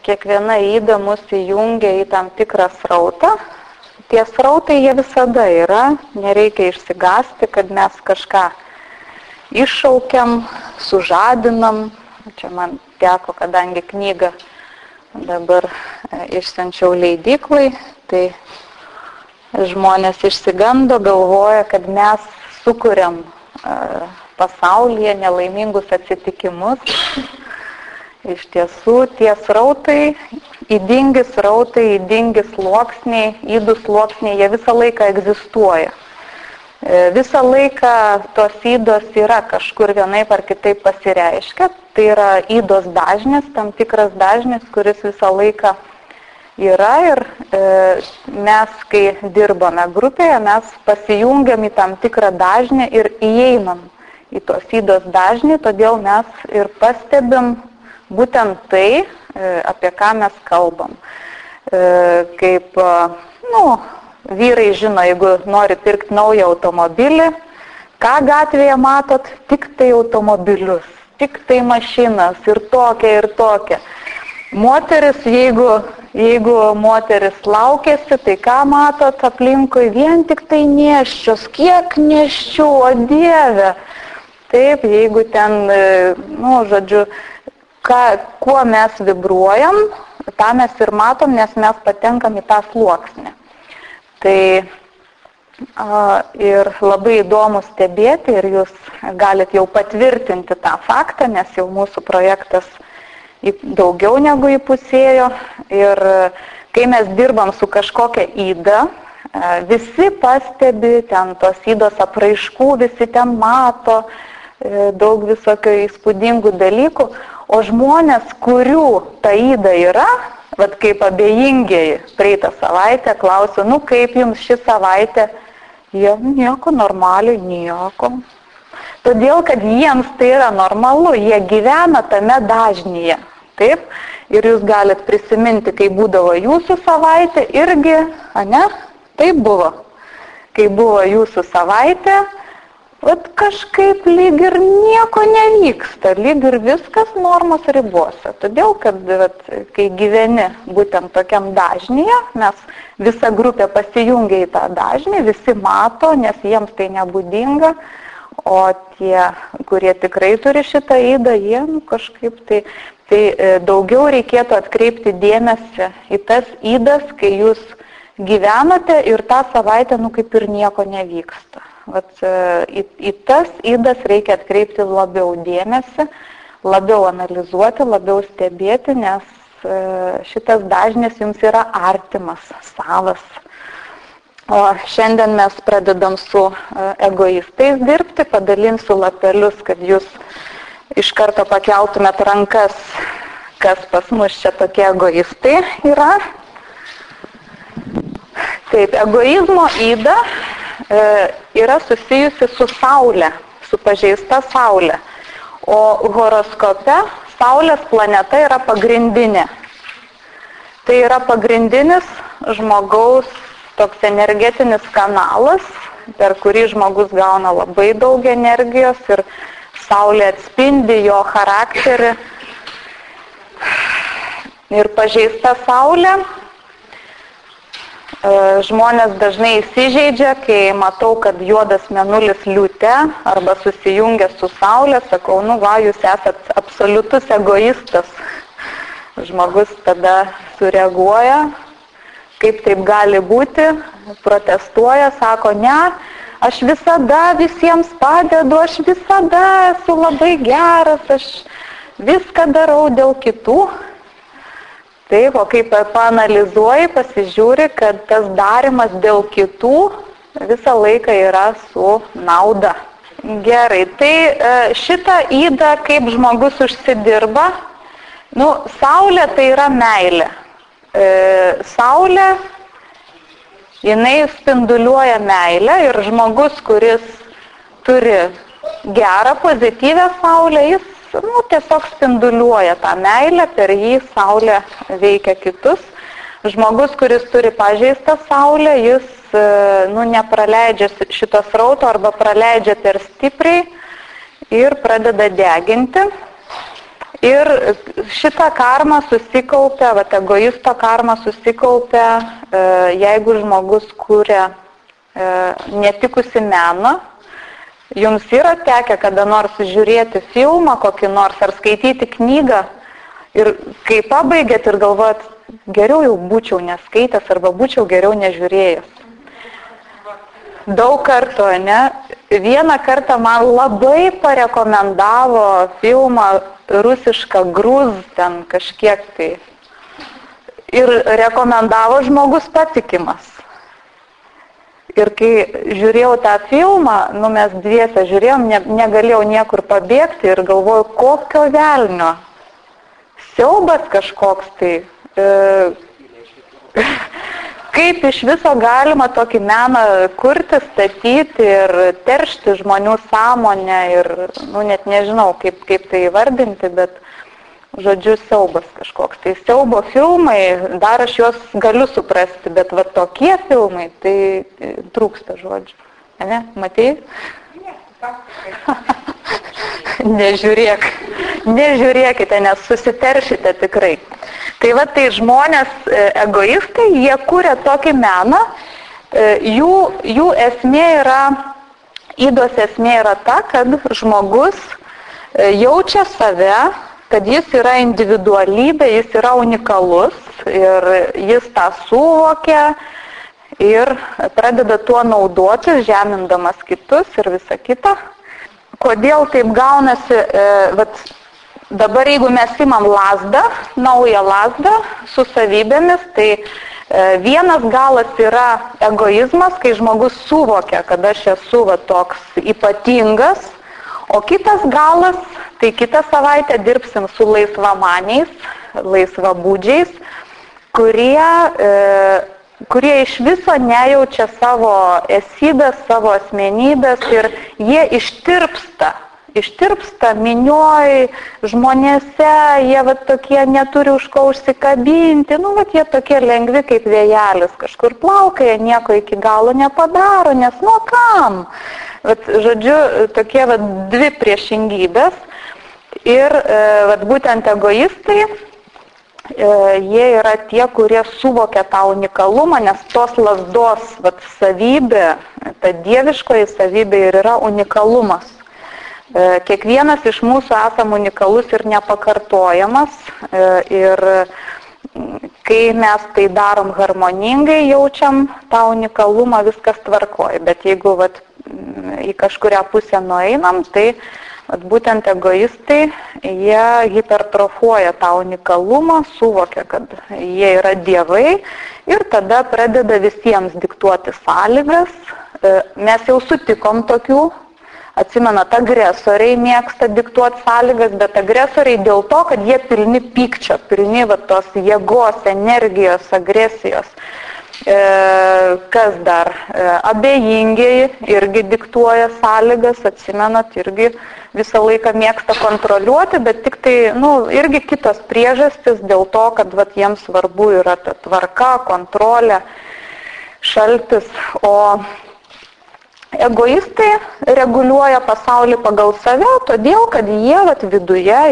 kiekviena yda mus įjungia į tam tikrą srautą. Tie srautai jie visada yra, nereikia išsigąsti, kad mes kažką iššaukiam, sužadinam. Čia man teko, kadangi knygą dabar išsiunčiau leidyklai, tai žmonės išsigando, galvoja, kad mes sukuriam pasaulyje nelaimingus atsitikimus. Iš tiesų, tie srautai, ydingi sluoksniai, ydų sluoksniai, jie visą laiką egzistuoja. Visą laiką tos ydos yra kažkur vienaip ar kitaip pasireiškia. Tai yra ydos dažnis, tam tikras dažnis, kuris visą laiką yra ir mes, kai dirbame grupėje, mes pasijungiam į tam tikrą dažnį ir įeinam į tos ydos dažnį, todėl mes ir pastebim būtent tai, apie ką mes kalbam. Kaip, vyrai žino, jeigu nori pirkti naują automobilį, ką gatvėje matot? Tik tai automobilius, tik tai mašinas ir tokia. Moteris, jeigu moteris laukiasi, tai ką matot aplinkui? Vien tik tai nėščios, kiek nėščių, o Dieve. Taip, jeigu ten, kuo mes vibruojam, tą mes ir matom, nes mes patenkam į tą sluoksnį. Tai ir labai įdomu stebėti ir jūs galit jau patvirtinti tą faktą, nes jau mūsų projektas daugiau negu įpusėjo. Ir kai mes dirbam su kažkokia yda, visi pastebi ten tos ydos apraiškų, visi ten mato daug visokio įspūdingų dalykų. O žmonės, kurių ta yda yra, vat kaip abejingieji praeitą savaitę klausiu, kaip jums ši savaitė? Jie nieko, normaliai, nieko. Todėl, kad jiems tai yra normalu, jie gyvena tame dažnyje. Taip? Ir jūs galit prisiminti, kai būdavo jūsų savaitė, irgi, taip buvo. Kai buvo jūsų savaitė, kažkaip lyg ir nieko nevyksta, lyg ir viskas normos ribose. Todėl, kad kai gyveni būtent tokiam dažnyje, mes visa grupė pasijungia į tą dažnį, visi mato, nes jiems tai nebūdinga, o tie, kurie tikrai turi šitą ydą, jie kažkaip tai daugiau reikėtų atkreipti dėmesį į tas ydas, kai jūs gyvenote ir tą savaitę, kaip ir nieko nevyksta. Į tas ydas reikia atkreipti labiau dėmesį, labiau analizuoti, labiau stebėti, nes šitas dažnis jums yra artimas, savas. O šiandien mes pradedam su egoistais dirbti, padalinsiu lapelius, kad jūs iš karto pakeltumėt rankas, kas pas mus čia tokie egoistai yra. Taip, egoizmo yda yra susijusi su Saule, su pažeista Saule. O horoskope Saulės planeta yra pagrindinė. Tai yra pagrindinis žmogaus toks energetinis kanalas, per kurį žmogus gauna labai daug energijos ir Saulė atspindi jo charakterį. Ir pažeista Saulė. Žmonės dažnai įsižeidžia, kai matau, kad juodas mėnulis liūte arba susijungia su Saulė, sakau, jūs esat absoliutus egoistas. Žmogus tada sureaguoja, kaip taip gali būti, protestuoja, sako, ne, aš visada visiems padedu, aš visada esu labai geras, aš viską darau dėl kitų. Taip, o kaip paanalizuoji, pasižiūri, kad tas darimas dėl kitų visą laiką yra su nauda. Gerai, tai šitą ydą, kaip žmogus užsidirba, Saulė tai yra meilė. Saulė, jinai spinduliuoja meilę ir žmogus, kuris turi gerą, pozityvę Saulę, jis tiesiog spinduliuoja tą meilę, per jį Saulė veikia kitus. Žmogus, kuris turi pažeistą Saulę, jis nepraleidžia šito srauto arba praleidžia per stipriai ir pradeda deginti. Ir šitą karmą susikaupia, egoisto karmą susikaupia, jeigu žmogus kūrė netikusi meną. Jums yra tekę kada nors žiūrėti filmą kokį nors ar skaityti knygą ir kai pabaigėt ir galvojat, geriau jau būčiau neskaitęs arba būčiau geriau nežiūrėjęs. Daug kartų, ne? Vieną kartą man labai parekomendavo filmą rusišką Gruz, ten kažkiek tai. Ir rekomendavo žmogus patikimas. Ir kai žiūrėjau tą filmą, mes dviese žiūrėjom, negalėjau niekur pabėgti ir galvojau, kokio velnio. Siaubas kažkoks tai. Kaip iš viso galima tokį meną kurti, statyti ir teršti žmonių sąmonę ir, net nežinau, kaip tai įvardinti, bet, žodžiu, siaubas kažkoks. Tai siaubo filmai, dar aš juos galiu suprasti, bet tokie filmai, tai trūksta žodžių. Ne? Matei? Nežiūrėkite, nes susiteršite tikrai. Tai žmonės egoistai, jie kūrė tokį meną, jų esmė yra, ydos esmė yra ta, kad žmogus jaučia save, kad jis yra individualybė, jis yra unikalus ir jis tą suvokia ir pradeda tuo naudotis, žemindamas kitus ir visa kita. Kodėl taip gaunasi, dabar jeigu mes imam lazdą, naują lazdą su savybėmis, tai vienas galas yra egoizmas, kai žmogus suvokia, kad aš esu toks ypatingas, o kitas galas, tai kitą savaitę dirbsim su laisvamaniais, laisvabūdžiais, kurie iš viso nejaučia savo esybės, savo asmenybės ir jie ištirpsta minioj žmonėse, jie tokie neturi už ko užsikabinti, jie tokie lengvi kaip vėjelis, kažkur plaukia, nieko iki galo nepadaro, nes kam? Žodžiu, tokie dvi priešingybės ir būtent egoistai, jie yra tie, kurie suvokia tą unikalumą, nes tos lazdos savybė, ta dieviškoji savybė ir yra unikalumas. Kiekvienas iš mūsų esam unikalus ir nepakartojamas ir kai mes tai darom harmoningai, jaučiam tą unikalumą, viskas tvarkoja, bet jeigu į kažkurią pusę nueinam, tai būtent egoistai, jie hipertrofuoja tą unikalumą, suvokia, kad jie yra dievai ir tada pradeda visiems diktuoti sąlygas. Mes jau sutikom tokių, atsimenat, agresoriai mėgsta diktuoti sąlygas, bet agresoriai dėl to, kad jie pilni pykčio, pilni tos jėgos, energijos, agresijos. Kas dar? Abejingiai irgi diktuoja sąlygas, atsimenat, irgi visą laiką mėgsta kontroliuoti, bet tik tai, irgi kitos priežastis dėl to, kad jiems svarbu yra ta tvarka, kontrolė, šaltis, o egoistai reguliuoja pasaulį pagal save, todėl, kad jie viduje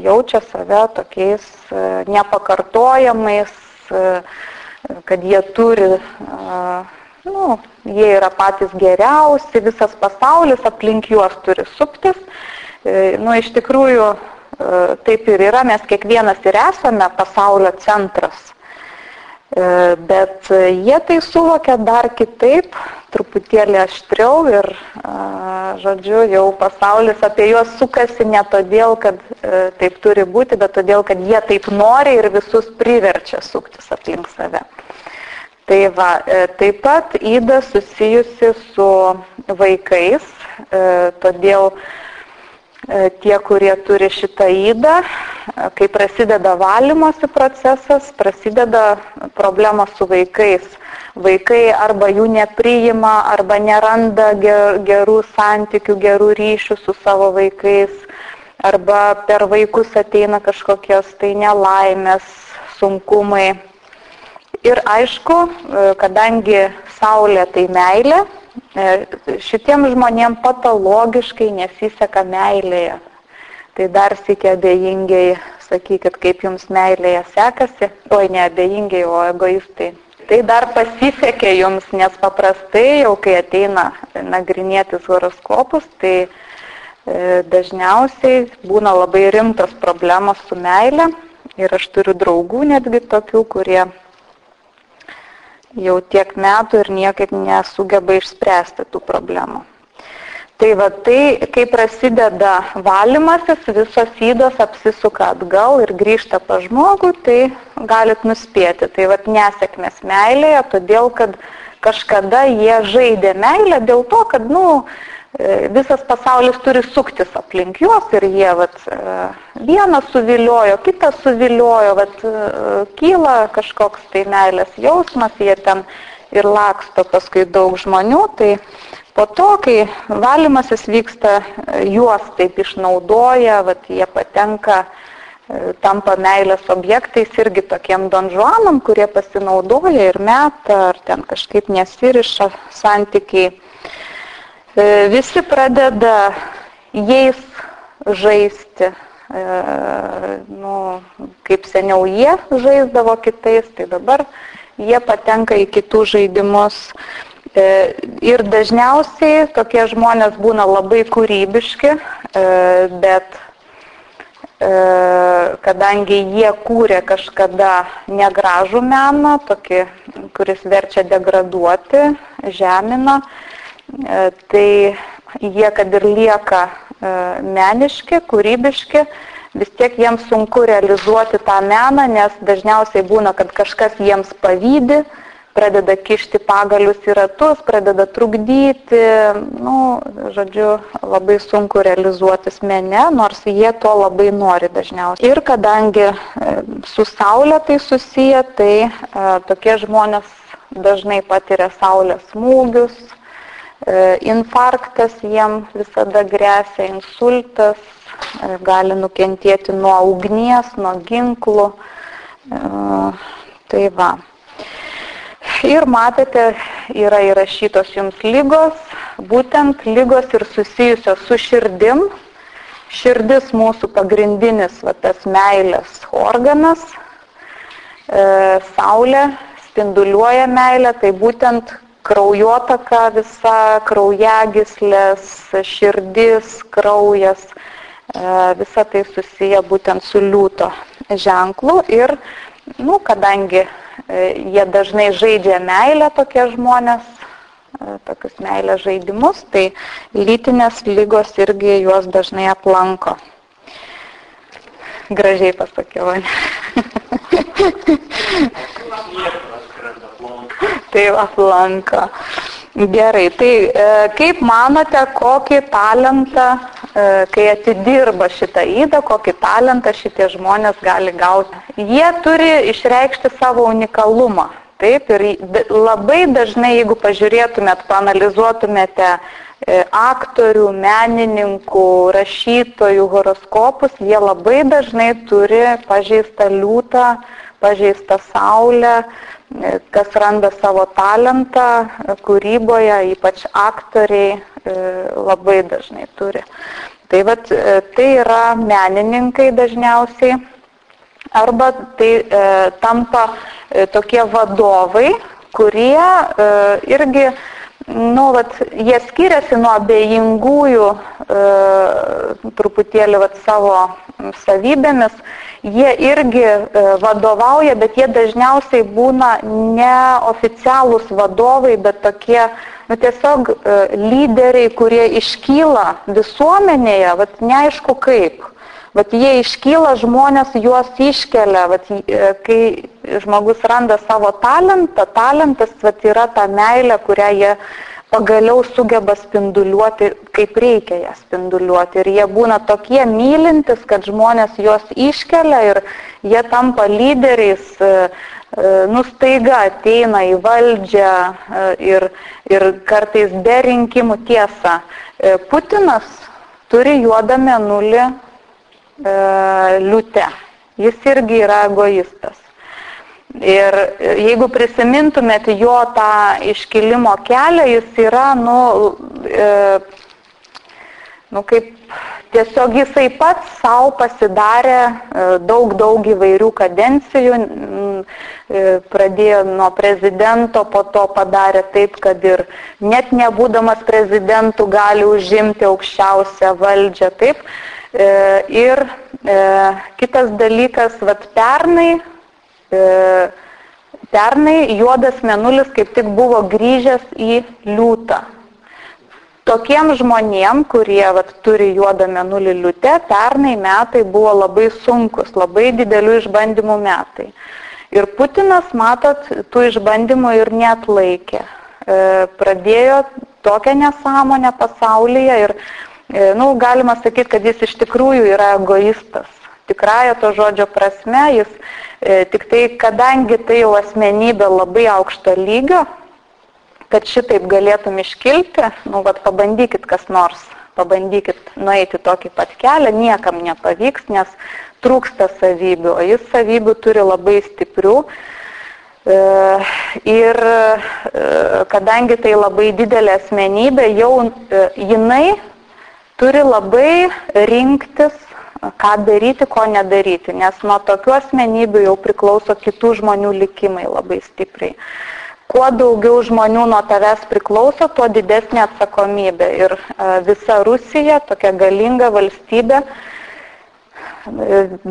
jaučia save tokiais nepakartojamais, kad jie turi, jie yra patys geriausi, visas pasaulis aplink juos turi suptis. Iš tikrųjų, taip ir yra, mes kiekvienas ir esame pasaulio centras. Bet jie tai suvokia dar kitaip, truputėlį aštriau ir, žodžiu, jau pasaulis apie juos sukasi ne todėl, kad taip turi būti, bet todėl, kad jie taip nori ir visus priverčia suktis aplink save. Tai taip pat yda susijusi su vaikais, todėl tie, kurie turi šitą ydą, kai prasideda valymosi procesas, prasideda problema su vaikais. Vaikai arba jų nepriima, arba neranda gerų santykių, gerų ryšių su savo vaikais, arba per vaikus ateina kažkokios tai nelaimės, sunkumai. Ir aišku, kadangi saulė tai meilė, šitiem žmonėm patologiškai nesiseka meilėje. Tai dar sykį abejingai sakykit, kaip jums meilėje sekasi, oi ne abejingai, o egoistai. Tai dar pasisekė jums, nes paprastai jau kai ateina nagrinėtis horoskopus, tai dažniausiai būna labai rimtos problemos su meile. Ir aš turiu draugų netgi tokių, kurie jau tiek metų ir niekaip nesugeba išspręsti tų problemų. Tai va tai, kai prasideda valymasis, visos ydos apsisuka atgal ir grįžta pas žmogų, tai galit nuspėti. Tai va nesėkmės meilėje, todėl kad kažkada jie žaidė meilę dėl to, kad visas pasaulis turi suktis aplink juos ir jie vieną suviliojo, kitą suviliojo, kyla kažkoks tai meilės jausmas, jie ten ir laksto paskui daug žmonių, tai po to, kai valymasis vyksta, juos taip išnaudoja, jie patenka, tampa meilės objektais irgi tokiem donžuanam, kurie pasinaudoja ir meta, ar ten kažkaip nesiriša santykiai. Visi pradeda jais žaisti, kaip seniau jie žaisdavo kitais, tai dabar jie patenka į kitų žaidimus. Ir dažniausiai tokie žmonės būna labai kūrybiški, bet kadangi jie kūrė kažkada negražų meną, tokį, kuris verčia degraduoti, žemina, tai jie, kad ir lieka meniški, kūrybiški, vis tiek jiems sunku realizuoti tą meną, nes dažniausiai būna, kad kažkas jiems pavydi, pradeda kišti pagalius į ratus, pradeda trukdyti, žodžiu, labai sunku realizuotis mene, nors jie to labai nori dažniausiai. Ir kadangi su Saulė tai susiję, tai tokie žmonės dažnai patiria Saulės smūgius, infarktas jiem visada gresia, insultas, gali nukentėti nuo ugnies, nuo ginklų. Tai va. Ir matėte, yra įrašytos jums lygos, būtent lygos ir susijusios su širdim. Širdis mūsų pagrindinis tas meilės organas. Saulė spinduliuoja meilę, tai būtent kraujotaka visa, kraujagyslės, širdis, kraujas, visa tai susiję būtent su liūto ženklu. Ir, kadangi jie dažnai žaidžia meilę tokie žmonės, tokius meilės žaidimus, tai lytinės ligos irgi juos dažnai aplanko. Gražiai pasakiau, ne? Tai aplanko. Gerai, tai kaip manote, kokį talentą, kai atidirba šitą ydą, kokį talentą šitie žmonės gali gauti? Jie turi išreikšti savo unikalumą. Taip, ir labai dažnai, jeigu pažiūrėtumėt, paanalizuotumėte aktorių, menininkų, rašytojų horoskopus, jie labai dažnai turi pažeistą liūtą, pažeistą Saulę, kas randa savo talentą kūryboje, ypač aktoriai labai dažnai turi. Tai tai yra menininkai dažniausiai, arba tai tampa tokie vadovai, kurie irgi, jie skiriasi nuo abejingųjų truputėlį savo savybėmis. Jie irgi vadovauja, bet jie dažniausiai būna neoficialūs vadovai, bet tokie tiesiog lyderiai, kurie iškyla visuomenėje, neaišku kaip. Jie iškyla, žmonės juos iškelia, kai žmogus randa savo talentą, talentas yra ta meilė, kurią jie pagaliau sugeba spinduliuoti, kaip reikia ją spinduliuoti. Ir jie būna tokie mylintis, kad žmonės juos iškelia ir jie tampa lyderiais, staiga ateina į valdžią ir kartais be rinkimų. Tiesa, Putinas turi juodą mėnulį liūte. Jis irgi yra egoistas. Ir jeigu prisimintumėte jo tą iškilimo kelią, jis yra, kaip tiesiog jisai pats savo pasidarė daug įvairių kadencijų, pradėjo nuo prezidento, po to padarė taip, kad ir net nebūdamas prezidentu gali užimti aukščiausią valdžią, taip. Ir kitas dalykas, pernai juodas mėnulis kaip tik buvo grįžęs į liūtą. Tokiem žmonėm, kurie turi juodą mėnulį liūte, pernai metai buvo labai sunkus, labai didelių išbandymų metai. Ir Putinas, matot, tų išbandymų ir neatlaikė. Pradėjo tokią nesąmonę pasaulyje ir, galima sakyti, kad jis iš tikrųjų yra egoistas. Tikrąja to žodžio prasme, jis tik tai, kadangi tai jau asmenybė labai aukšto lygio, kad šitaip galėtum iškilti, pabandykit kas nors, pabandykit nueiti tokį pat kelią, niekam nepavyks, nes trūksta savybių, o jis savybių turi labai stiprių. Ir kadangi tai labai didelė asmenybė, jau jinai turi labai rinktis, ką daryti, ko nedaryti, nes nuo tokių asmenybių jau priklauso kitų žmonių likimai labai stipriai. Kuo daugiau žmonių nuo tavęs priklauso, tuo didesnė atsakomybė. Ir visa Rusija, tokia galinga valstybė,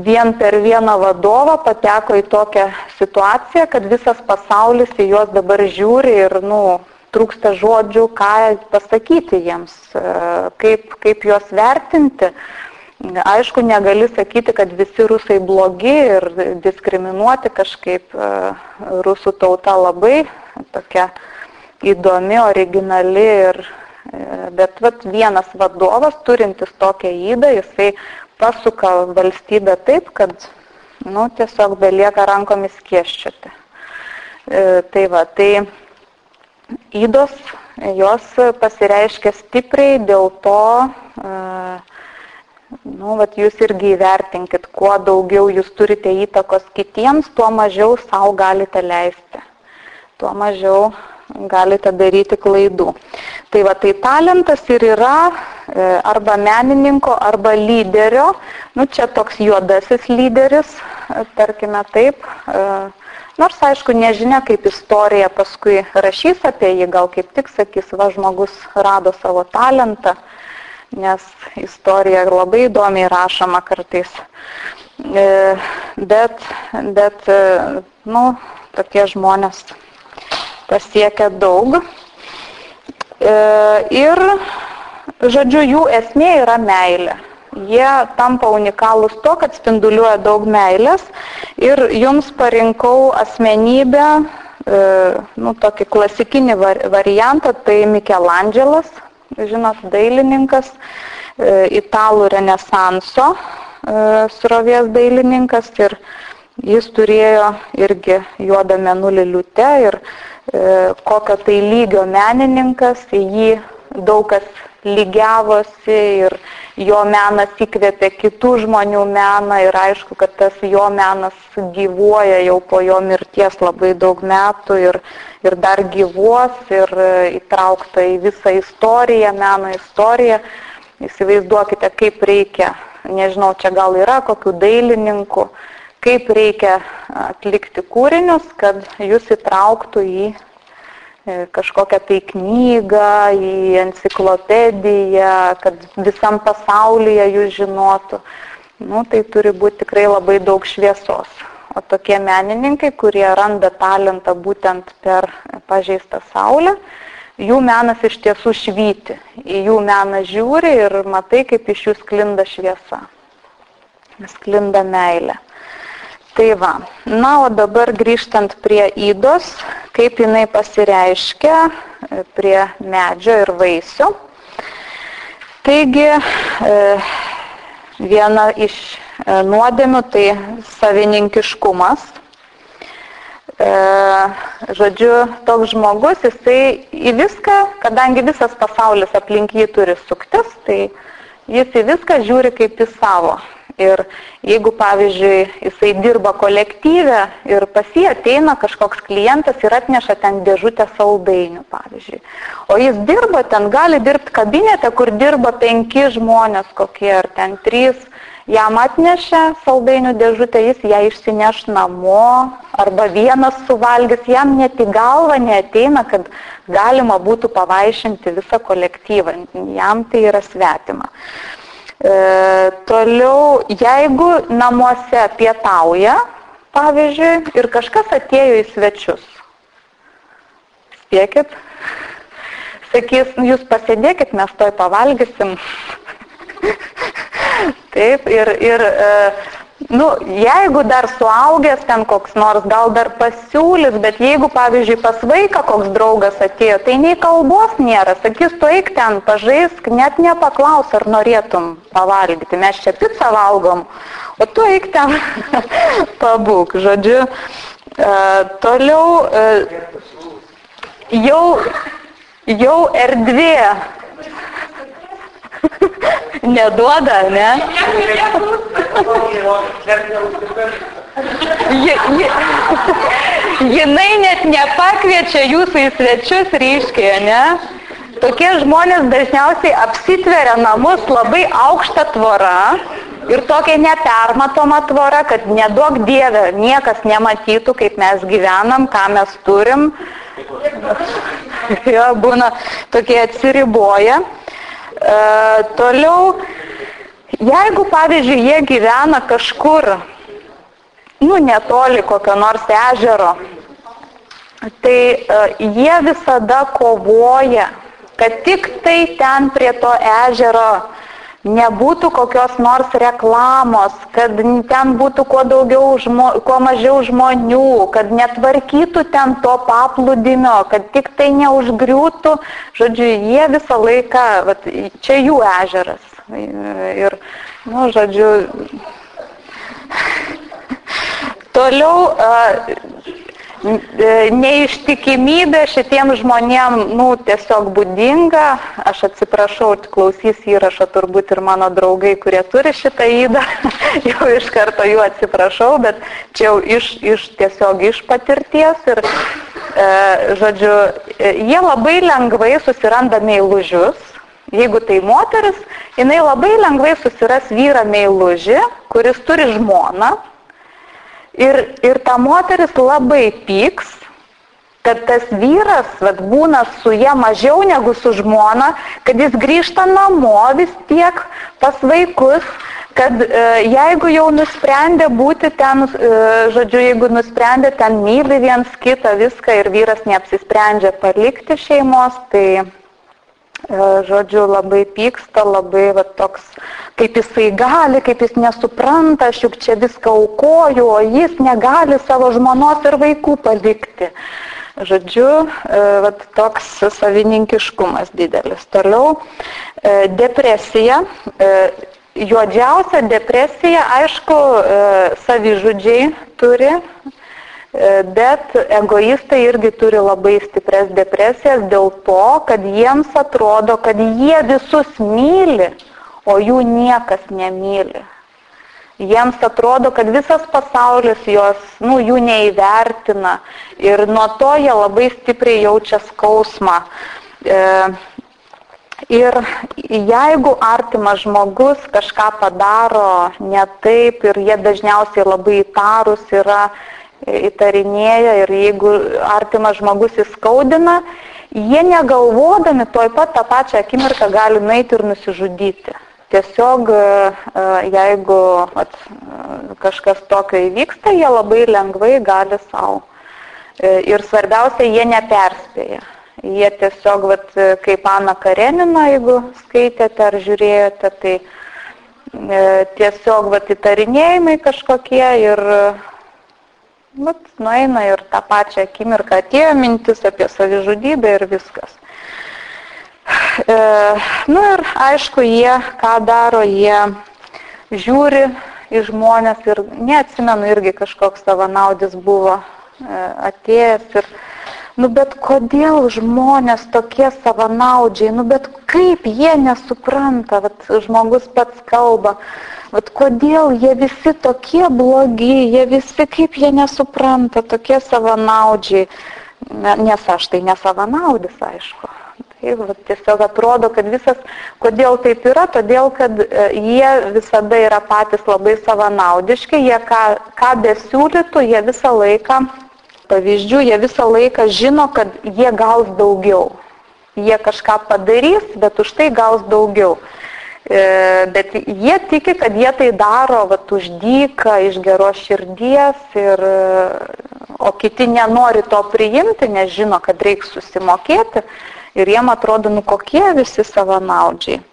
vien per vieną vadovą pateko į tokią situaciją, kad visas pasaulis į juos dabar žiūri ir, trūksta žodžių, ką pasakyti jiems, kaip juos vertinti. Aišku, negali sakyti, kad visi rusai blogi ir diskriminuoti kažkaip. Rusų tauta labai tokia įdomi, originali, bet vienas vadovas, turintis tokią ydą, jisai pasuka valstybę taip, kad tiesiog belieka rankomis skėsčioti. Tai ydos, jos pasireiškia stipriai, dėl to jūs irgi įvertinkit, kuo daugiau jūs turite įtakos kitiems, tuo mažiau savo galite leisti, tuo mažiau galite daryti klaidų. Tai talentas ir yra arba menininko, arba lyderio, čia toks juodasis lyderis, tarkime taip, nors aišku nežinia, kaip istorija paskui rašys apie jį, gal kaip tik sakys, žmogus rado savo talentą, nes istorija labai įdomiai rašoma kartais. Bet tokie žmonės pasiekia daug. Ir, žodžiu, jų esmė yra meilė. Jie tampa unikalūs to, kad spinduliuoja daug meilės. Ir jums parinkau asmenybę, tokį klasikinį variantą, tai Mikelandželas. Žinot, dailininkas, italų renesanso srovės dailininkas, ir jis turėjo irgi juodą mėnulį liūte ir kokio tai lygio menininkas, į jį daug kas lygiavosi ir jo menas įkvėpė kitų žmonių meną ir aišku, kad tas jo menas gyvuoja jau po jo mirties labai daug metų ir dar gyvuos ir įtraukta į visą istoriją, meno istoriją. Įsivaizduokite, kaip reikia, nežinau, čia gal yra kokių dailininkų, kaip reikia atlikti kūrinius, kad jūs įtrauktų į kažkokią tai knygą, į enciklopediją, kad visam pasaulyje jūs žinotų. Tai turi būti tikrai labai daug šviesos. O tokie menininkai, kurie randa talentą būtent per pažeistą saulę, jų menas iš tiesų švyti. Į jų meną žiūri ir matai, kaip iš jų sklinda šviesa. Sklinda meilė. Tai va. O dabar grįžtant prie ydos, kaip jinai pasireiškia prie medžio ir vaisių. Taigi, viena iš nuodėmių tai savininkiškumas. Žodžiu, toks žmogus, jisai į viską, kadangi visas pasaulis aplink jį turi suktis, tai jis į viską žiūri kaip į savo. Ir jeigu, pavyzdžiui, jisai dirba kolektyve ir pas jį ateina kažkoks klientas ir atneša ten dėžutę saldainių, pavyzdžiui. O jis dirba ten, gali dirbti kabinete, kur dirba 5 žmonės kokie, ar ten 3, jam atnešia saldainių dėžutę, jis ją išsineš namo, arba vienas suvalgys, jam net į galvą neateina, kad galima būtų pavaišinti visą kolektyvą, jam tai yra svetima. Toliau, jeigu namuose pietauja, pavyzdžiui, ir kažkas atėjo į svečius, spėkit, sakys, jūs pasėdėkit, mes toj pavalgysim. Taip, jeigu dar suaugęs ten koks nors, gal dar pasiūlys, bet jeigu, pavyzdžiui, pas vaiką koks draugas atėjo, tai nei kalbos nėra, sakys, tu eik ten, pažaisk, net nepaklaus, ar norėtum pavalgyti, mes čia picą valgom, o tu eik ten pabūk, žodžiu. Toliau jau erdvė neduoda, ne? Jinai net nepakviečia jūsų į svečius ryškiai, ne? Tokie žmonės dažniausiai apsitveria namus labai aukštą tvorą ir tokia nepermatoma tvora, kad neduok Dieve, niekas nematytų, kaip mes gyvenam, ką mes turim. Jo, būna tokie atsiriboja. Toliau, jeigu, pavyzdžiui, jie gyvena kažkur, netoli kokio nors ežero, tai jie visada kovoja, kad tik tai ten prie to ežero nebūtų kokios nors reklamos, kad ten būtų kuo mažiau žmonių, kad netvarkytų ten to paplūdimio, kad tik tai neužgriūtų. Žodžiu, jie visą laiką, čia jų ežeras. Ir, žodžiu, toliau neištikimybė šitiems žmonėm, tiesiog būdinga. Aš atsiprašau, klausys įrašą turbūt ir mano draugai, kurie turi šitą ydą, jau iš karto jų atsiprašau, bet čia jau tiesiog iš patirties. Ir, žodžiu, jie labai lengvai susiranda meilužius. Jeigu tai moteris, jinai labai lengvai susiras vyrą meilužį, kuris turi žmoną. Ir ta moteris labai pyks, kad tas vyras būna su ja mažiau negu su žmona, kad jis grįžta namo vis tiek pas vaikus, kad jeigu jau nusprendė būti ten, žodžiu, jeigu nusprendė ten myli viens kitą viską ir vyras neapsisprendžia palikti šeimos, tai žodžiu, labai pyksta, labai toks, kaip jisai gali, kaip jis nesupranta, aš juk čia viską aukoju, o jis negali savo žmonos ir vaikų palikti. Žodžiu, toks savininkiškumas didelis. Toliau, depresija. Juodžiausia depresija, aišku, savižudžiai turi, bet egoistai irgi turi labai stipres depresijas dėl to, kad jiems atrodo, kad jie visus myli, o jų niekas nemyli. Jiems atrodo, kad visas pasaulis jų neįvertina ir nuo to jie labai stipriai jaučia skausmą. Ir jeigu artimas žmogus kažką padaro ne taip ir jie dažniausiai labai įtarus yra, įtarinėja ir jeigu artimas žmogus įskaudina, jie negalvodami toj pat tą pačią akimirką gali nueiti ir nusižudyti. Tiesiog, jeigu kažkas tokio įvyksta, jie labai lengvai gali savo. Ir svarbiausia, jie neperspėja. Jie tiesiog, kaip Ana Karenina, jeigu skaitėte ar žiūrėjote, tai tiesiog įtarinėjimai kažkokie ir nueina ir tą pačią akimirką atėjo mintis apie savižudybę ir viskas. Ir aišku, jie ką daro, jie žiūri į žmonės ir neatsimenu, irgi kažkoks savanaudis buvo atėjęs ir bet kodėl žmonės tokie savanaudžiai, bet kaip jie nesupranta, žmogus pats kalba, vat kodėl jie visi tokie blogi, jie visi kaip jie nesupranta, tokie savanaudžiai, nes aš tai nesavanaudis, aišku. Tai tiesiog atrodo, kad visas, kodėl taip yra, todėl, kad jie visada yra patys labai savanaudiški, jie ką besiūlytų, jie visą laiką, pavyzdžių, jie visą laiką žino, kad jie gaus daugiau. Jie kažką padarys, bet už tai gaus daugiau. Bet jie tiki, kad jie tai daro už dyką, iš geros širdies, o kiti nenori to priimti, nes žino, kad reiks susimokėti. Ir jiem atrodo, kokie visi savanaudžiai.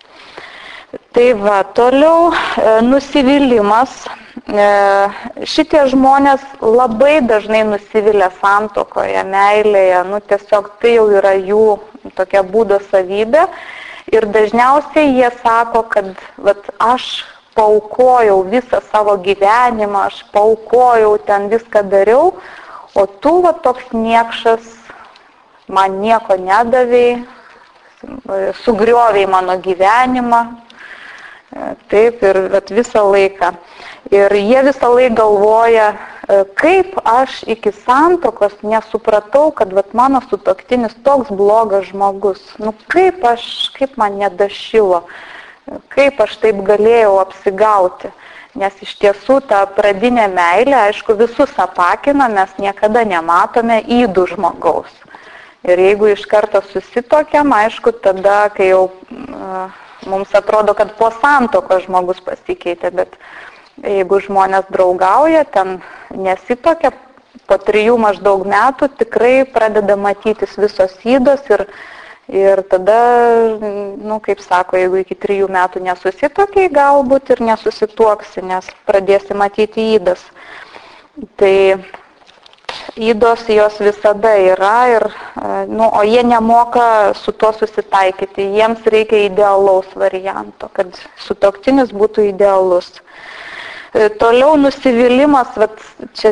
Tai va, toliau nusivylimas. Šitie žmonės labai dažnai nusivilia santuokoje, meilėje. Tiesiog tai jau yra jų tokia būdo savybė. Ir dažniausiai jie sako, kad aš paaukojau visą savo gyvenimą, aš paaukojau, ten viską dariau, o tu toks niekšas, man nieko nedavėjai, sugriovėjai mano gyvenimą, taip ir visą laiką. Ir jie visą laiką galvoja, kaip aš iki santuokos nesupratau, kad mano sutuoktinis toks blogas žmogus. Kaip man nedašilo, kaip aš taip galėjau apsigauti. Nes iš tiesų ta pradinė meilė, aišku, visus apakina, mes niekada nematome ydų žmogaus. Ir jeigu iš karto susitokiam, aišku, tada, kai jau mums atrodo, kad po santuokos žmogus pasikeitė, bet jeigu žmonės draugauja, ten nesitokia, po 3 maždaug metų tikrai pradeda matytis visos ydos ir tada, kaip sako, jeigu iki 3 metų nesusitokiai, galbūt ir nesusituoksi, nes pradėsi matyti ydas. Tai ydos jos visada yra, o jie nemoka su tuo susitaikyti. Jiems reikia idealaus varianto, kad sutuoktinis būtų idealus. Toliau nusivylimas, čia,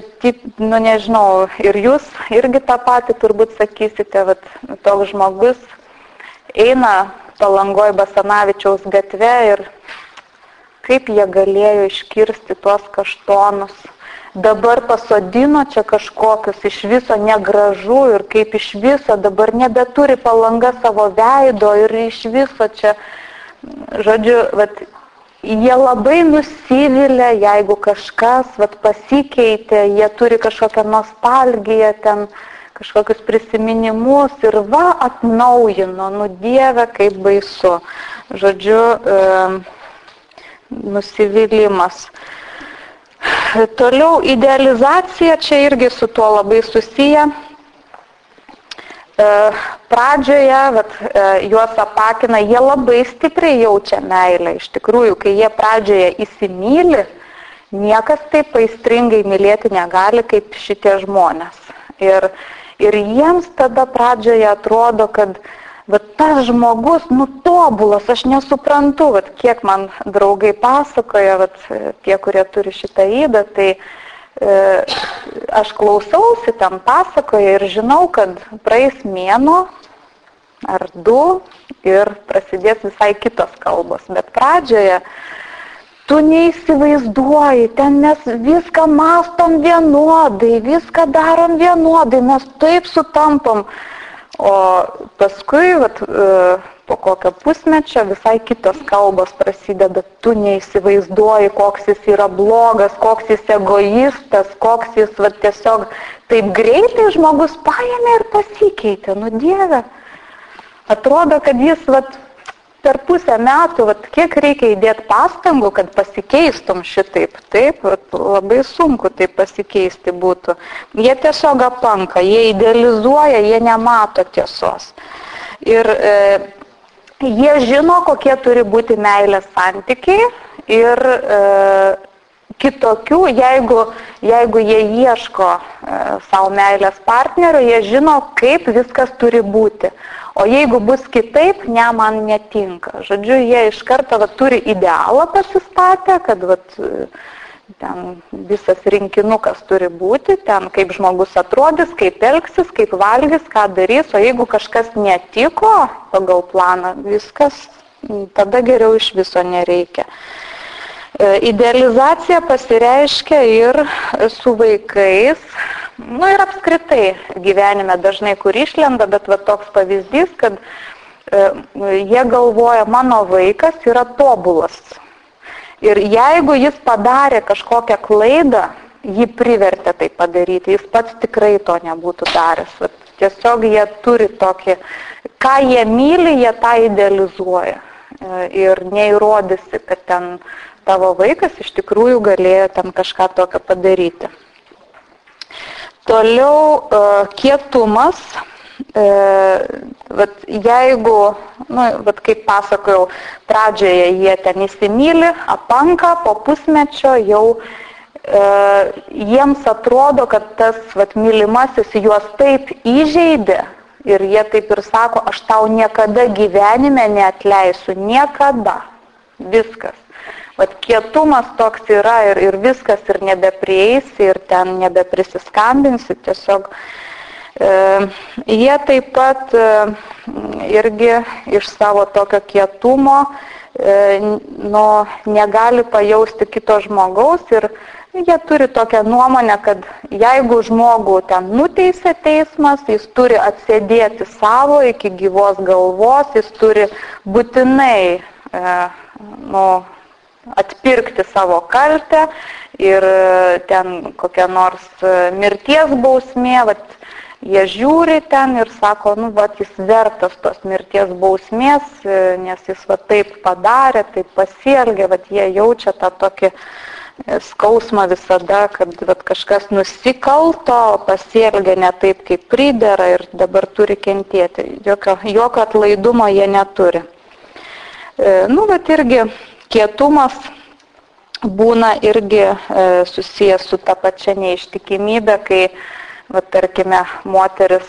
nežinau, ir jūs irgi tą patį turbūt sakysite, toks žmogus eina Palangoj Basanavičiaus gatve ir kaip jie galėjo iškirsti tuos kaštonus. Dabar pasodino čia kažkokius iš viso negražu ir kaip iš viso dabar nebeturi Palanga savo veido ir iš viso čia, žodžiu, jie labai nusivilia, jeigu kažkas pasikeitė, jie turi kažkokią nostalgiją, ten kažkokius prisiminimus ir atnaujino, Dieve, kaip baisu. Žodžiu, nusivylimas. Toliau idealizacija, čia irgi su tuo labai susiję. Pradžioje juos apakina, jie labai stipriai jaučia meilę. Iš tikrųjų, kai jie pradžioje įsimyli, niekas taip aistringai mylėti negali kaip šitie žmonės. Ir jiems tada pradžioje atrodo, kad tas žmogus, tobulas, aš nesuprantu, kiek man draugai pasakoja, tie, kurie turi šitą ydą, tai aš klausausi, ten pasakoja ir žinau, kad praeis mėnuo ar 2 ir prasidės visai kitos kalbos. Bet pradžioje tu neįsivaizduoji, ten mes viską mastom vienodai, viską darom vienodai, mes taip sutampam. O paskui, po kokio pusmečio visai kitos kalbos prasideda, tu neįsivaizduoji, koks jis yra blogas, koks jis egoistas, koks jis tiesiog taip greitai žmogus paėmė ir pasikeitė, Dieve. Atrodo, kad jis per pusę metų, kiek reikia įdėti pastangų, kad pasikeistum šitaip. Taip, labai sunku taip pasikeisti būtų. Jie tiesiog apanka, jie idealizuoja, jie nemato tiesos. Ir jie žino, kokie turi būti meilės santykiai ir kitokių, jeigu jie ieško savo meilės partnerio, jie žino, kaip viskas turi būti. O jeigu bus kitaip, man netinka. Žodžiu, jie iš karto turi idealą pasistatę, kad ten visas rinkinukas turi būti, ten kaip žmogus atrodys, kaip elgsis, kaip valgys, ką darys, o jeigu kažkas netiko pagal planą, viskas, tada geriau iš viso nereikia. Idealizacija pasireiškia ir su vaikais, ir apskritai gyvenime dažnai kur išlenda, bet va toks pavyzdys, kad jie galvoja, mano vaikas yra tobulas. Ir jeigu jis padarė kažkokią klaidą, jį privertė tai padaryti, jis pats tikrai to nebūtų daręs. Tiesiog jie turi tokį, ką jie myli, jie tą idealizuoja. Ir neįrodysi, kad ten tavo vaikas iš tikrųjų galėjo ten kažką tokio padaryti. Toliau kietumas. Jeigu, kaip pasakojau, pradžioje jie ten įsimyli, apanka, po pusmečio jau jiems atrodo, kad tas mylimasis juos taip įžeidė ir jie taip ir sako, aš tau niekada gyvenime neatleisiu, niekada, viskas. Kietumas toks yra ir viskas, ir nebeprieisi, ir ten nebeprisiskambinsi, tiesiog jie taip pat irgi iš savo tokio kietumo negali pajausti kito žmogaus ir jie turi tokią nuomonę, kad jeigu žmogų ten nuteisė teismas, jis turi atsėdėti savo iki gyvos galvos, jis turi būtinai atpirkti savo kaltę ir ten kokia nors mirties bausmė, jie žiūri ten ir sako, jis vertas tos mirties bausmės, nes jis taip padarė, taip pasielgė, jie jaučia tą tokį skausmą visada, kad kažkas nusikalto, pasielgė ne taip, kaip pridera ir dabar turi kentėti. Jokio atlaidumo jie neturi. Irgi kietumas būna irgi susijęs su ta pačia neištikimybė, kai, tarkime, moteris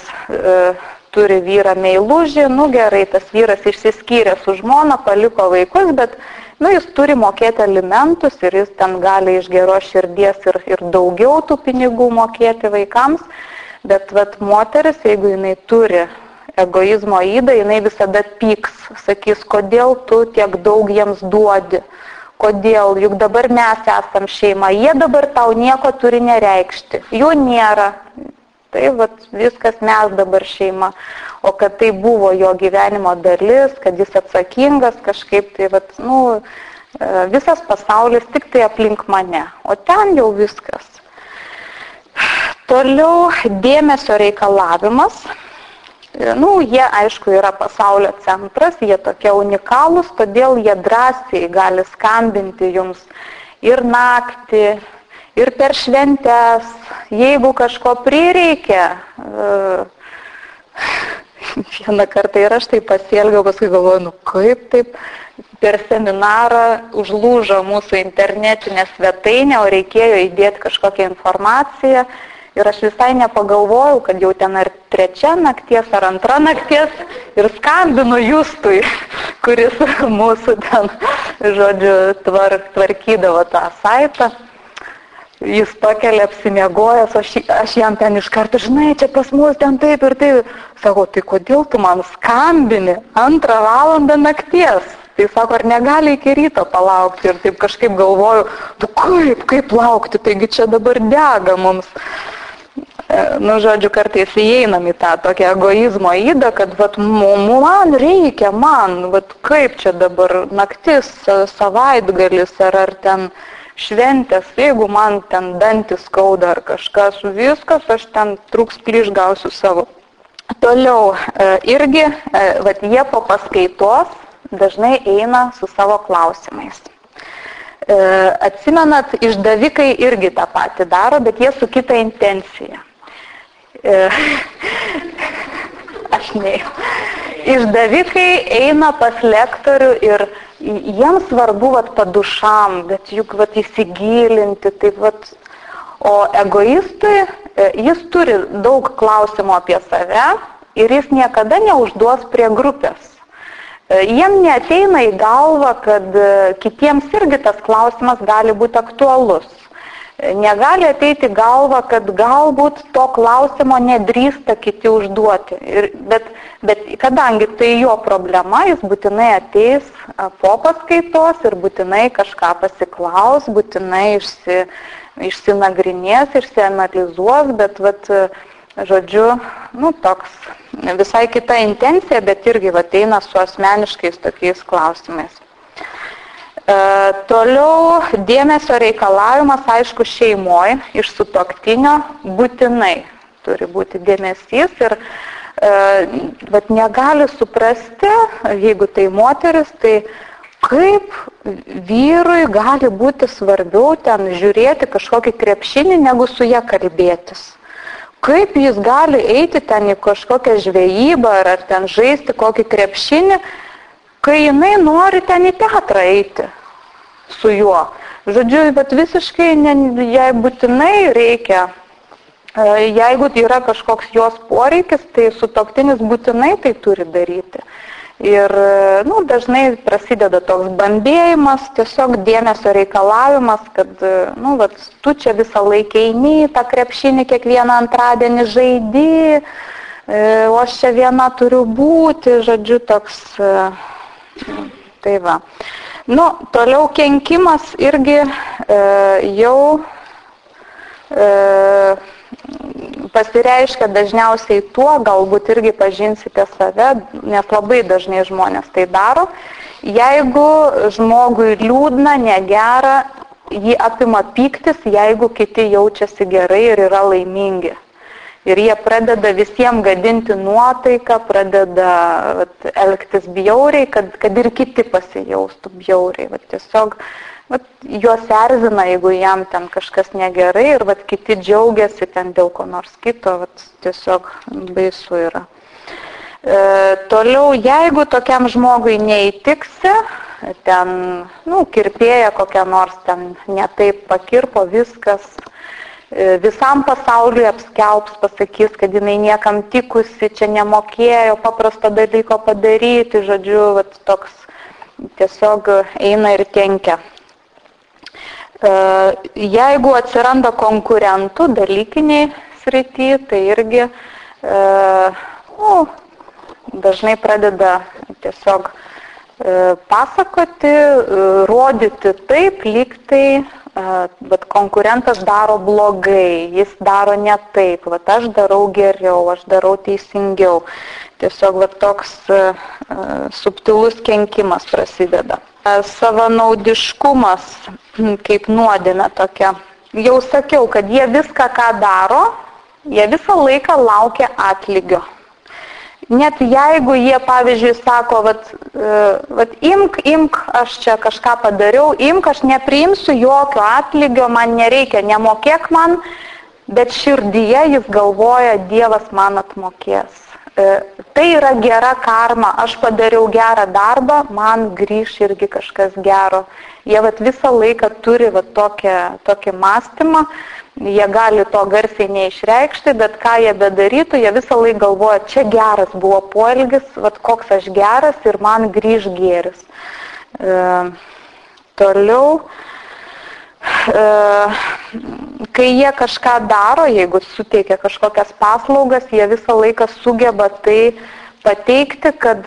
turi vyrą meilužį, gerai, tas vyras išsiskyrė su žmona, paliko vaikus, bet jis turi mokėti alimentus ir jis ten gali iš geros širdies ir daugiau tų pinigų mokėti vaikams, bet moteris, jeigu jinai turi egoizmo ydą, jinai visada pyks, sakys, kodėl tu tiek daug jiems duodi, kodėl, juk dabar mes esam šeima, jie dabar tau nieko turi nereikšti, jų nėra, tai viskas mes dabar šeima, o kad tai buvo jo gyvenimo dalis, kad jis atsakingas kažkaip, tai visas pasaulis tik tai aplink mane, o ten jau viskas. Toliau dėmesio reikalavimas. Jie, aišku, yra pasaulio centras, jie tokie unikalūs, todėl jie drąsiai gali skambinti jums ir naktį, ir per šventes, jeigu kažko prireikia. Vieną kartą ir aš taip pasielgiau, paskui galvoju, kaip taip, per seminarą užlūžo mūsų internetinė svetainė, o reikėjo įdėti kažkokią informaciją. Ir aš visai nepagalvojau, kad jau ten ar 3 nakties, ar 2 nakties ir skambinu Justui, kuris mūsų ten, tvarkydavo tą saitą. Jis pakelia apsimiegojęs, aš jam ten iš karto, žinai, čia pas mus ten taip ir taip. Sako, tai kodėl tu man skambini 2 valandą nakties? Tai sako, ar negali iki ryto palaukti? Ir taip kažkaip galvoju, kaip laukti, taigi čia dabar dega mums. Kartais įeinam į tą tokią egoizmo ydą, kad man reikia, kaip čia dabar naktis, savaitgalis ar ten šventės, jeigu man ten dantis skauda ar kažkas, viskas, aš ten truks plyš gausiu savo. Toliau, irgi, jie po paskaitos dažnai eina su savo klausimais. Atsimenat, išdavikai irgi tą patį daro, bet jie su kita intencija. Aš ne. Išdavikai eina pas lektorių ir jiems svarbu padušam, bet juk įsigilinti, taip o egoistui jis turi daug klausimų apie save ir jis niekada neužduos prie grupės. Jiem neateina į galvą, kad kitiems irgi tas klausimas gali būti aktualus. negali ateiti galva, kad galbūt to klausimo nedrįsta kiti užduoti. Bet kadangi tai jo problema, jis būtinai ateis po paskaitos ir būtinai kažką pasiklaus, būtinai išsinagrinės, išsianalizuos, bet žodžiu, toks visai kita intencija, bet irgi eina su asmeniškais tokiais klausimais. Toliau dėmesio reikalavimas, aišku, šeimoje iš sutuoktinio būtinai turi būti dėmesys ir negali suprasti, jeigu tai moteris, tai kaip vyrui gali būti svarbiau ten žiūrėti kažkokį krepšinį, negu su ja kalbėtis. Kaip jis gali eiti ten į kažkokią žvejybą ar ten žaisti kokį krepšinį, kai jinai nori ten į teatrą eiti su juo. Žodžiu, bet visiškai jai būtinai reikia, jeigu yra kažkoks jos poreikis, tai sutuoktinis būtinai tai turi daryti. Ir dažnai prasideda toks bambėjimas, tiesiog dėmesio reikalavimas, kad tu čia visą laiką eini, tą krepšinį kiekvieną antradienį žaidi, o aš čia viena turiu būti, žodžiu, toks, tai va. Toliau kenkimas irgi jau pasireiškia dažniausiai tuo, galbūt irgi pažinsite save, nes labai dažnai žmonės tai daro. Jeigu žmogui liūdna, negera, jį apima pyktis, jeigu kiti jaučiasi gerai ir yra laimingi. Ir jie pradeda visiems gadinti nuotaiką, pradeda elgtis bjauriai, kad ir kiti pasijaustų bjauriai. Tiesiog juos erzina, jeigu jam ten kažkas negerai ir kiti džiaugiasi ten dėl ko nors kito, tiesiog baisu yra. Toliau, jeigu tokiam žmogui neįtiksi, ten, kirpėja kokia nors ten netaip pakirpo viskas, visam pasauliui apskelbs, pasakys, kad jinai niekam tikusi, čia nemokėjo paprasto dalyko padaryti, žodžiu, toks tiesiog eina ir kenkia. Jeigu atsiranda konkurentų dalykiniai srity, tai irgi dažnai pradeda tiesiog pasakoti, rodyti taip, lyg tai bet konkurentas daro blogai, jis daro ne taip, aš darau geriau, aš darau teisingiau. Tiesiog toks subtilus kenkimas prasideda. Savanaudiškumas kaip nuodėmė tokia. Jau sakiau, kad jie viską, ką daro, jie visą laiką laukia atlygio. Net jeigu jie, pavyzdžiui, sako, imk, aš čia kažką padariau, imk, aš nepriimsiu jokio atlygio, man nereikia, nemokėk man, bet širdyje jis galvoja, Dievas man atmokės. Tai yra gera karma, aš padariau gerą darbą, man grįš irgi kažkas gero. Jie visą laiką turi tokį mąstymą, jie gali to garsiai neišreikšti, bet ką jie bedarytų, jie visą laiką galvoja, čia geras buvo poelgis, koks aš geras ir man grįž gėris. Toliau, kai jie kažką daro, jeigu suteikia kažkokias paslaugas, jie visą laiką sugeba tai pateikti, kad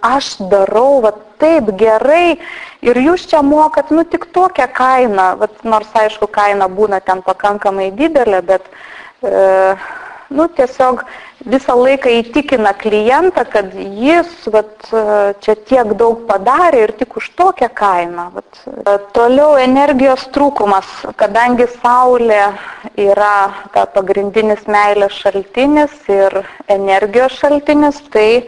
aš darau taip gerai ir jūs čia mokat tik tokią kainą, nors aišku kaina būna ten pakankamai didelė, bet tiesiog visą laiką įtikina klientą, kad jis čia tiek daug padarė ir tik už tokią kainą. Toliau energijos trūkumas, kadangi Saulė yra ta pagrindinis meilės šaltinis ir energijos šaltinis, tai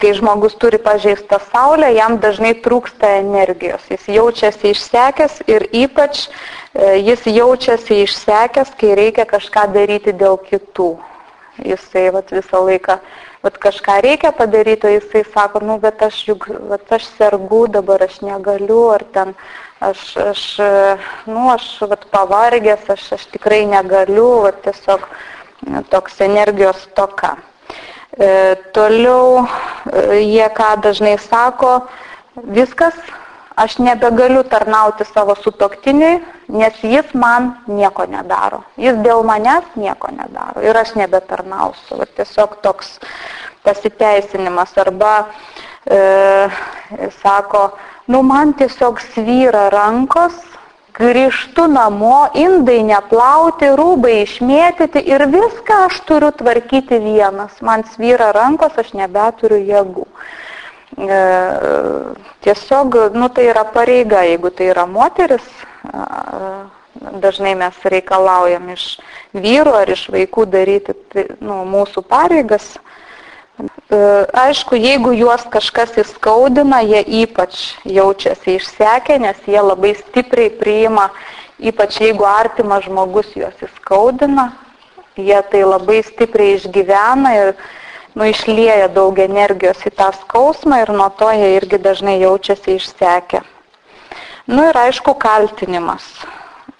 kai žmogus turi pažeistą Saulę, jam dažnai trūksta energijos. Jis jaučiasi išsekęs ir ypač jis jaučiasi išsekęs, kai reikia kažką daryti dėl kitų. Jisai visą laiką kažką reikia padaryti, o jisai sako, bet aš sergu, dabar aš negaliu, ar ten aš pavargęs, aš tikrai negaliu, tiesiog toks energijos stoka. Toliau jie ką dažnai sako, viskas, aš nebegaliu tarnauti savo sutuoktiniui, nes jis man nieko nedaro. Jis dėl manęs nieko nedaro ir aš nebetarnausiu. Va, tiesiog toks pasiteisinimas. Arba sako, man tiesiog svyra rankos, grįžtu namo, indai neplauti, rūbai išmėtyti ir viską aš turiu tvarkyti vienas. Man svyra rankos, aš nebeturiu jėgų. Tiesiog, tai yra pareiga, jeigu tai yra moteris, dažnai mes reikalaujam iš vyrų ar iš vaikų daryti mūsų pareigas. Aišku, jeigu juos kažkas įskaudina, jie ypač jaučiasi išsekę, nes jie labai stipriai priima, ypač jeigu artimas žmogus juos įskaudina, jie tai labai stipriai išgyvena ir išlieja daug energijos į tą skausmą ir nuo to jie irgi dažnai jaučiasi išsekę. Ir aišku, kaltinimas.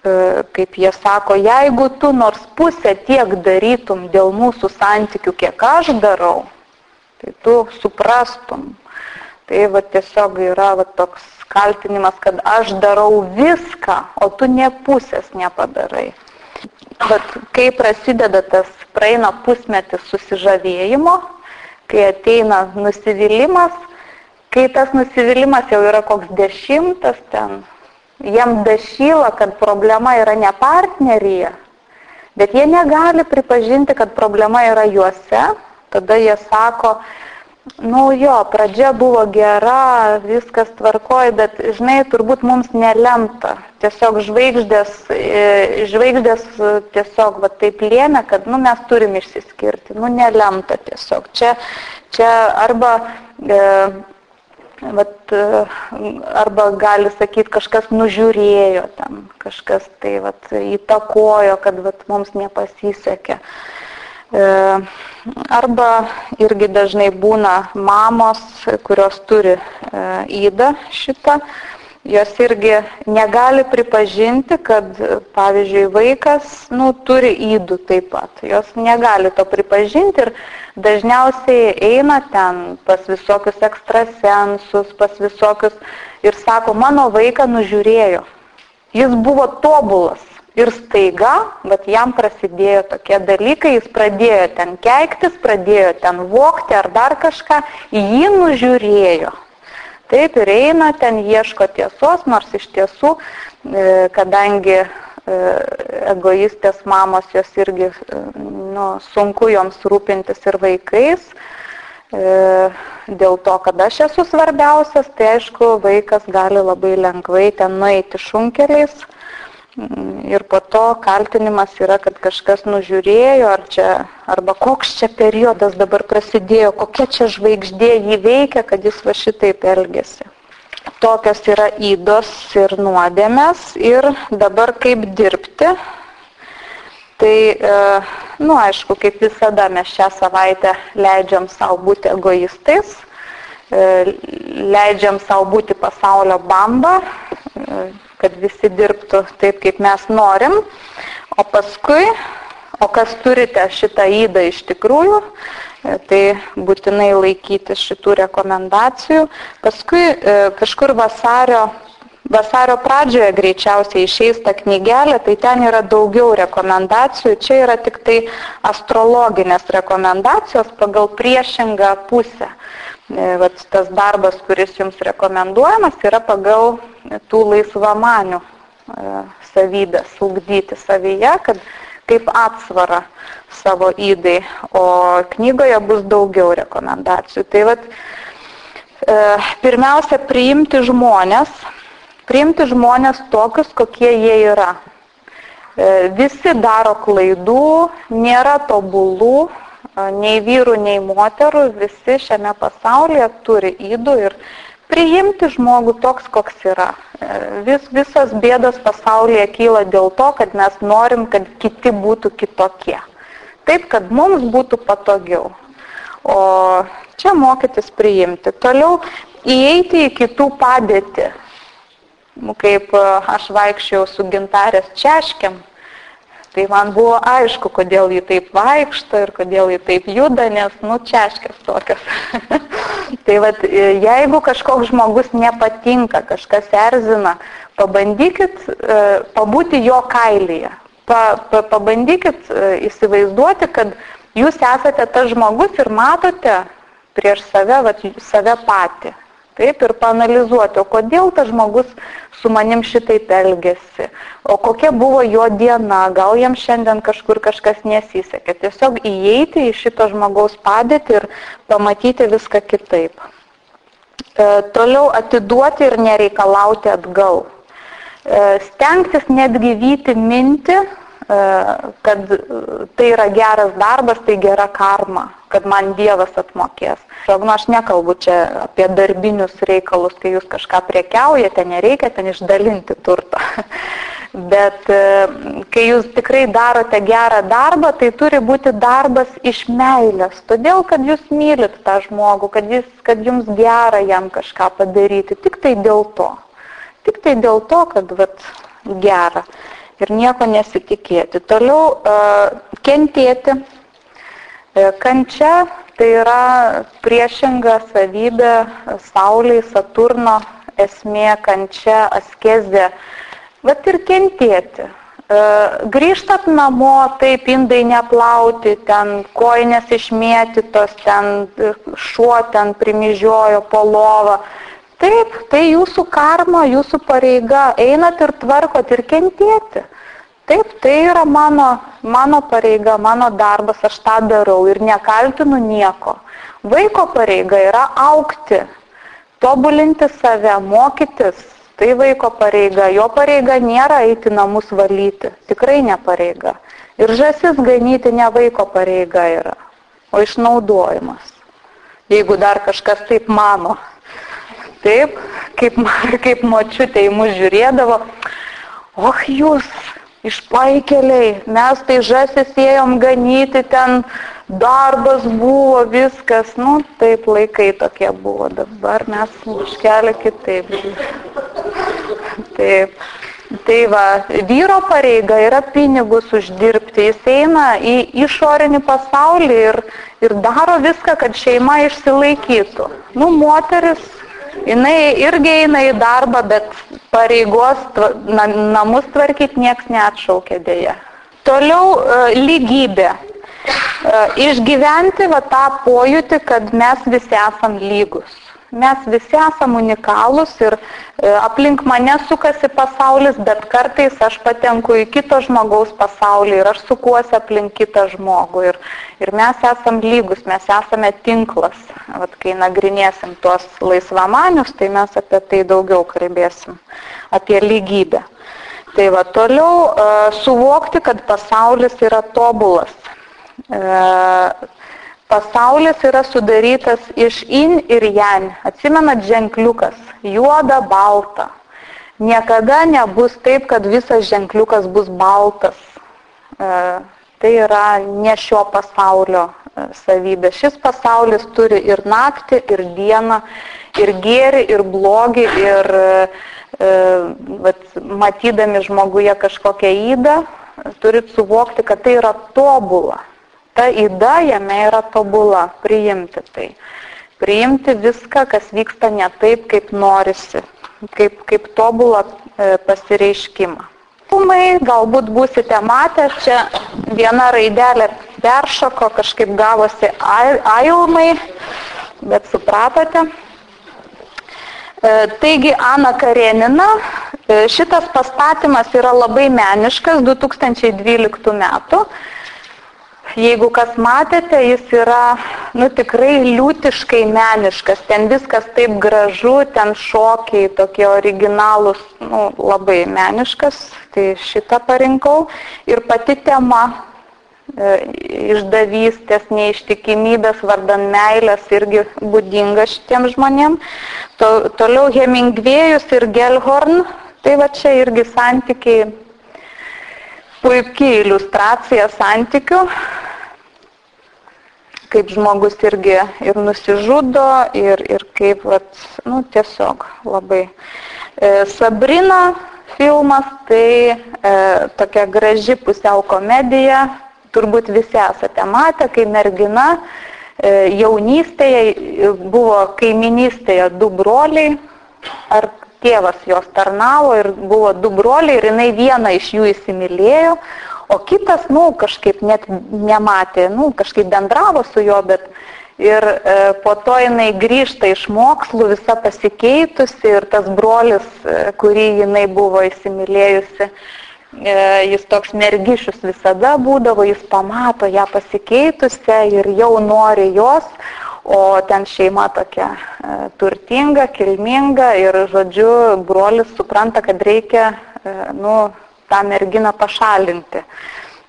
Kaip jie sako, jeigu tu nors pusę tiek darytum dėl mūsų santykių, kiek aš darau, tai tu suprastum. Tai tiesiog yra toks kaltinimas, kad aš darau viską, o tu ne pusės nepadarai. Kai prasideda praeina pusmetis susižavėjimo, kai ateina nusivylimas, kai tas nusivylimas jau yra koks 10, jiem dašyla, kad problema yra ne partneryje, bet jie negali pripažinti, kad problema yra juose. Tada jie sako, pradžia buvo gera, viskas tvarkoj, bet, žinai, turbūt mums nelemta. Tiesiog žvaigždės tiesiog taip lėmė, kad, mes turim išsiskirti. Nelemta tiesiog. Čia arba gali sakyti, kažkas nužiūrėjo ten, kažkas tai įtakojo, kad mums nepasisekė. Arba irgi dažnai būna mamos, kurios turi ydą šitą, jos irgi negali pripažinti, kad, pavyzdžiui, vaikas turi ydų taip pat. Jos negali to pripažinti ir dažniausiai eina ten pas visokius ekstrasensus, pas visokius ir sako, mano vaiką nužiūrėjo. Jis buvo tobulas. Ir staiga, jam prasidėjo tokie dalykai, jis pradėjo ten keiktis, pradėjo ten vogti ar dar kažką, jį nužiūrėjo. Taip ir eina, ten ieško tiesos, nors iš tiesų, kadangi egoistės mamos, jos irgi sunku joms rūpintis ir vaikais, dėl to, kad aš esu svarbiausias, tai aišku, vaikas gali labai lengvai ten nueiti šunkeliais. Ir po to kaltinimas yra, kad kažkas nužiūrėjo, arba koks čia periodas dabar prasidėjo, kokia čia žvaigždė jį veikia, kad jis šitaip elgiasi. Tokios yra ydos ir nuodėmės ir dabar kaip dirbti. Tai, aišku, kaip visada mes šią savaitę leidžiam savo būti egoistais, leidžiam savo būti pasaulio bamba, kad visi dirbtų taip, kaip mes norim, o paskui, kas turite šitą ydą iš tikrųjų, tai būtinai laikyti šitų rekomendacijų. Paskui kažkur vasario pradžioje greičiausiai išeis ta knygelė, tai ten yra daugiau rekomendacijų, čia yra tik tai astrologinės rekomendacijos pagal priešingą pusę. Tas darbas, kuris jums rekomenduojamas, yra pagal tų laisvamanių savybės ugdyti savyje, kad kaip atsvara savo ydai, o knygoje bus daugiau rekomendacijų. Tai pirmiausia, priimti žmonės tokius, kokie jie yra. Visi daro klaidų, nėra tobulų, nei vyrų, nei moterų, visi šiame pasaulyje turi ydų ir priimti žmogų toks, koks yra. Visos bėdos pasaulyje kyla dėl to, kad mes norim, kad kiti būtų kitokie. Taip, kad mums būtų patogiau. O čia mokytis priimti. Toliau įeiti į kitų padėtį. Kaip aš vaikščiau su Gintarės češkiam, Tai man buvo aišku, kodėl jį taip vaikšto ir kodėl jį taip juda, nes, češkės tokios. Tai vat, jeigu kažkoks žmogus nepatinka, kažkas erzina, pabandykit pabūti jo kailyje. Pabandykit įsivaizduoti, kad jūs esate tas žmogus ir matote prieš save patį. Taip, ir paanalizuoti, o kodėl tas žmogus su manim šitaip elgėsi, o kokia buvo jo diena, gal jam šiandien kažkur kažkas nesisekė. Tiesiog įeiti į šito žmogaus padėtį ir pamatyti viską kitaip. Toliau atiduoti ir nereikalauti atgal. Stengtis netgi vyti mintį, kad tai yra geras darbas, tai gera karma, kad man Dievas atmokės. Aš nekalbu čia apie darbinius reikalus, kai jūs kažką prekiaujate, nereikia ten išdalinti turtą. Bet kai jūs tikrai darote gerą darbą, tai turi būti darbas iš meilės. Todėl, kad jūs mylit tą žmogų, kad jums gera jam kažką padaryti. Tik tai dėl to. Tik tai dėl to, kad gera. Ir nieko nesitikėti. Toliau kentėti. Kančia tai yra priešinga savybė Saulei, Saturno esmė, kančia, askezė. Vat ir kentėti. Grįžtat namo, taip indai neplauti, ten kojinės išmėtytos, ten šuo ten primyžiojo po lovą. Taip, tai jūsų karma, jūsų pareiga. Einat ir tvarkot ir kentėti. Taip, tai yra mano pareiga, mano darbas, aš tą darau ir nekaltinu nieko. Vaiko pareiga yra augti, tobulinti save, mokytis. Tai vaiko pareiga. Jo pareiga nėra eiti namus valyti. Tikrai ne pareiga. Ir žąsis ganyti ne vaiko pareiga yra, o išnaudojimas. Jeigu dar kažkas taip mano. Taip, kaip močiutė į mus žiūrėdavo. Jūs išpaikeliai, mes tai žąsis ėjom ganyti, ten darbas buvo, viskas. Taip laikai tokie buvo, dabar mes iškelia kitaip. Taip. Tai vyro pareiga yra pinigus uždirbti, jis eina į išorinį pasaulį ir daro viską, kad šeima išsilaikytų. Moteris, jinai irgi eina į darbą, bet pareigos namus tvarkyti nieks neatšaukia dėja. Toliau lygybė. Išgyventi tą pojūtį, kad mes visi esam lygus. Mes visi esam unikalūs ir aplink mane sukasi pasaulis, bet kartais aš patenku į kito žmogaus pasaulį ir aš sukuosi aplink kitą žmogų. Ir mes esam lygus, mes esame tinklas. Kai nagrinėsim tuos laisvamanius, tai mes apie tai daugiau kalbėsim, apie lygybę. Tai toliau suvokti, kad pasaulis yra tobulas. Pasaulis yra sudarytas iš in ir jan. Atsimenat ženkliukas, juoda, balta. Niekada nebus taip, kad visas ženkliukas bus baltas. Tai yra ne šio pasaulio savybė. Šis pasaulis turi ir naktį, ir dieną, ir gėrį, ir blogį, ir matydami žmoguje kažkokią ydą, turit suvokti, kad tai yra tobula. Ta yda jame yra tobula, priimti tai. Priimti viską, kas vyksta ne taip, kaip norisi, kaip tobulą pasireiškimą. Galbūt būsite matę, čia viena raidelė peršoko, kažkaip gavosi ailmai, bet supratote. Taigi, Ana Karenina, šitas pastatymas yra labai meniškas, 2012 metų. Jeigu kas matėte, jis yra tikrai liūtiškai meniškas, ten viskas taip gražu, ten šokiai tokie originalūs, labai meniškas, tai šitą parinkau. Ir pati tema išdavystės, neištikimybės vardan meilės irgi būdinga šitiem žmonėm. Toliau Hemingvėjus ir Gellhorn, tai čia irgi santykiai. Puikiai iliustracija santykių, kaip žmogus irgi ir nusižudo, ir kaip, tiesiog labai. Sabrina filmas, tai tokia graži pusiau komedija, turbūt visi esate matę, kai mergina jaunystėje buvo kaiminystėje 2 broliai, ar tėvas jos tarnavo ir buvo 2 broliai ir jinai vieną iš jų įsimylėjo, o kitas, kažkaip net nematė, kažkaip bendravo su juo, bet ir po to jinai grįžta iš mokslų visa pasikeitusi ir tas brolis, kurį jinai buvo įsimylėjusi, jis toks mergišius visada būdavo, jis pamato ją pasikeitusią ir jau nori jos, o ten šeima tokia turtinga, kilminga ir, žodžiu, brolis supranta, kad reikia, tą merginą pašalinti.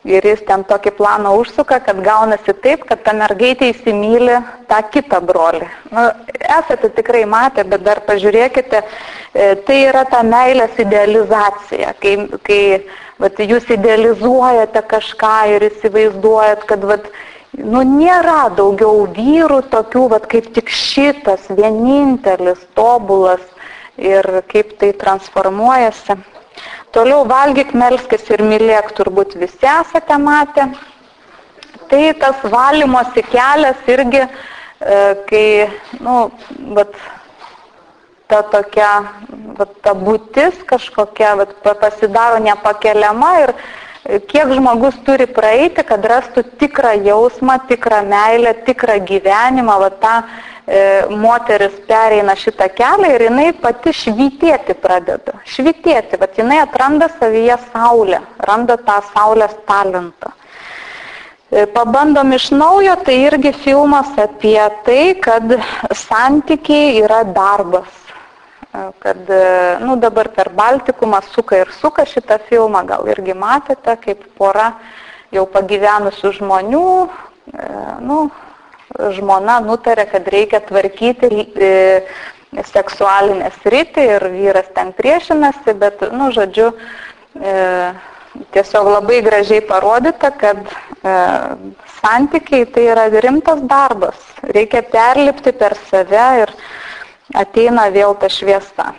Ir jis ten tokį planą užsuka, kad gaunasi taip, kad ta mergaitė įsimyli tą kitą brolį. Esate tikrai matę, bet dar pažiūrėkite, tai yra ta meilės idealizacija, kai jūs idealizuojate kažką ir įsivaizduojat, kad nėra daugiau vyrų tokių, kaip tik šitas, vienintelis, tobulas ir kaip tai transformuojasi. Toliau valgyk, melskis ir mylėk, turbūt visi esate matę. Tai tas valymosi kelias irgi, kai, ta tokia, ta būtis kažkokia, pasidaro nepakeliama ir kiek žmogus turi praeiti, kad rastų tikrą jausmą, tikrą meilę, tikrą gyvenimą, tą moteris pereina šitą kelią ir jinai pati švytėti pradeda. Švytėti, jinai atranda savyje saulę, randa tą saulės talentą. Pabandom iš naujo, tai irgi filmas apie tai, kad santykiai yra darbas. Kad, dabar per Baltikumą suka ir suka šitą filmą, gal irgi matėte, kaip pora jau pagyvenusių žmonių, žmona nutarė, kad reikia tvarkyti seksualinę sritį ir vyras ten priešinasi, bet, žodžiu, tiesiog labai gražiai parodyta, kad santykiai tai yra rimtas darbas. Reikia perlipti per save ir ateina vėl ta šviesa.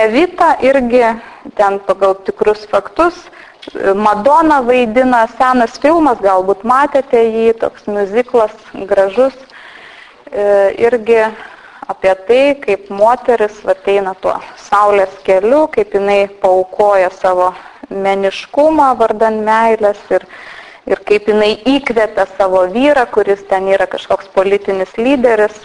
Evita irgi ten pagal tikrus faktus, Madona vaidina, senas filmas, galbūt matėte jį, toks miuziklas gražus, irgi apie tai, kaip moteris ateina tuo saulės keliu, kaip jinai paaukoja savo meniškumą vardan meilės ir kaip jinai įkvėpia savo vyrą, kuris ten yra kažkoks politinis lyderis.